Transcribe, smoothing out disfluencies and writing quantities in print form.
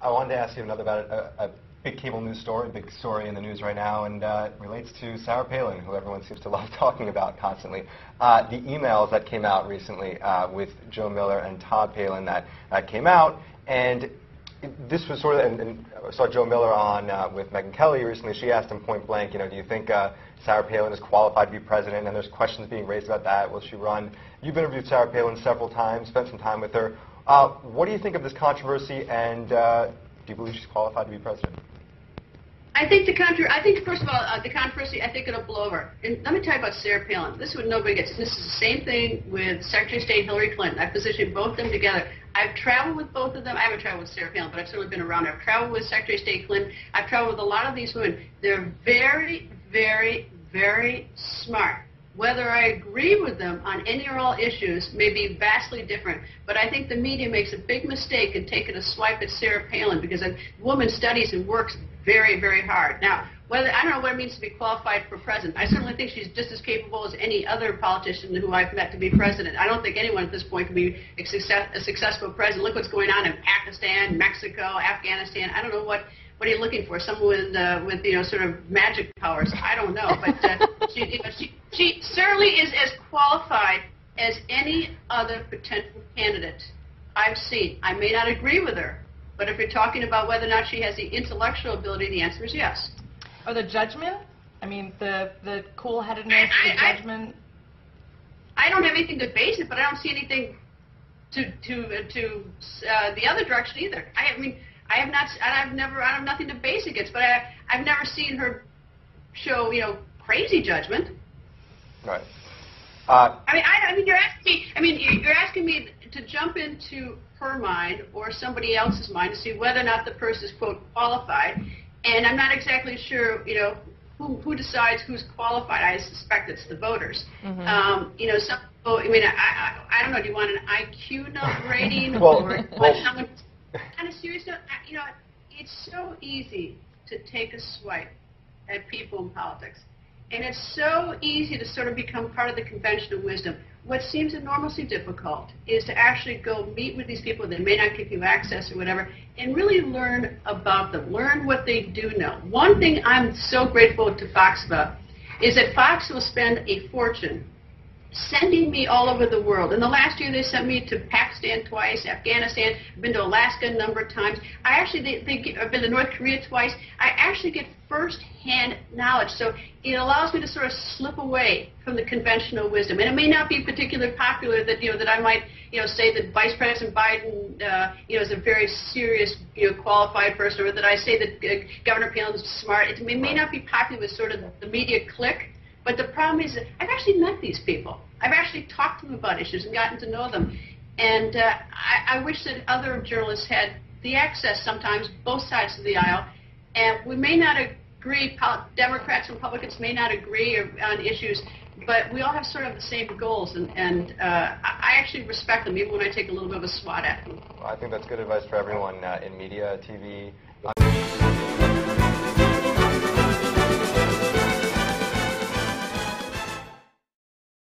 I wanted to ask you about a big cable news story, big story in the news right now, and it relates to Sarah Palin, who everyone seems to love talking about constantly. The emails that came out recently with Joe Miller and Todd Palin that came out, and this was sort of, and I saw Joe Miller on with Megyn Kelly recently. She asked him point blank, do you think Sarah Palin is qualified to be president? And there's questions being raised about that. Will she run? You've interviewed Sarah Palin several times, spent some time with her. What do you think of this controversy, and do you believe she's qualified to be president? I think first of all, the controversy, I think it'll blow over. And let me tell you about Sarah Palin. This is what nobody gets. This is the same thing with Secretary of State Hillary Clinton. I positioned both of them together. I've traveled with both of them. I haven't traveled with Sarah Palin, but I've certainly been around. I've traveled with Secretary of State Clinton. I've traveled with a lot of these women. They're very, very, very smart. Whether I agree with them on any or all issues may be vastly different, but I think the media makes a big mistake in taking a swipe at Sarah Palin because a woman studies and works very, very hard. Now, I don't know what it means to be qualified for president. I certainly think she's just as capable as any other politician who I've met to be president. I don't think anyone at this point can be a successful president. Look what's going on in Pakistan, Mexico, Afghanistan. I don't know what are you looking for? Someone with sort of magic powers. I don't know, but she certainly is as qualified as any other potential candidate I've seen. I may not agree with her, but if you're talking about whether or not she has the intellectual ability, the answer is yes. Oh, the judgment? I mean, the cool-headedness, the judgment? I don't have anything to base it, but I don't see anything to the other direction either. I have nothing to base against, but I've never seen her show, crazy judgment. Right. You're asking me to jump into her mind or somebody else's mind to see whether or not the person is, quote, qualified, and I'm not exactly sure, who decides who's qualified. I suspect it's the voters. Mm-hmm. Some people, I don't know, do you want an IQ note rating or someone? On a serious note, it's so easy to take a swipe at people in politics. And it's so easy to sort of become part of the conventional wisdom. What seems enormously difficult is to actually go meet with these people that may not give you access or whatever, and really learn about them, learn what they do know. One thing I'm so grateful to Fox about is that Fox will spend a fortune sending me all over the world. In the last year, they sent me to Pakistan twice, Afghanistan. I've been to Alaska a number of times. I've been to North Korea twice. I actually get first-hand knowledge. So it allows me to sort of slip away from the conventional wisdom. And it may not be particularly popular that that I might say that Vice President Biden is a very serious qualified person, or that I say that Governor Palin is smart. It may not be popular with sort of the media clique. But the problem is that I've actually met these people. I've actually talked to them about issues and gotten to know them. And I wish that other journalists had the access sometimes, both sides of the aisle. And we may not agree, Democrats and Republicans may not agree on issues, but we all have sort of the same goals. And I actually respect them, even when I take a little bit of a swat at them. Well, I think that's good advice for everyone in media, TV.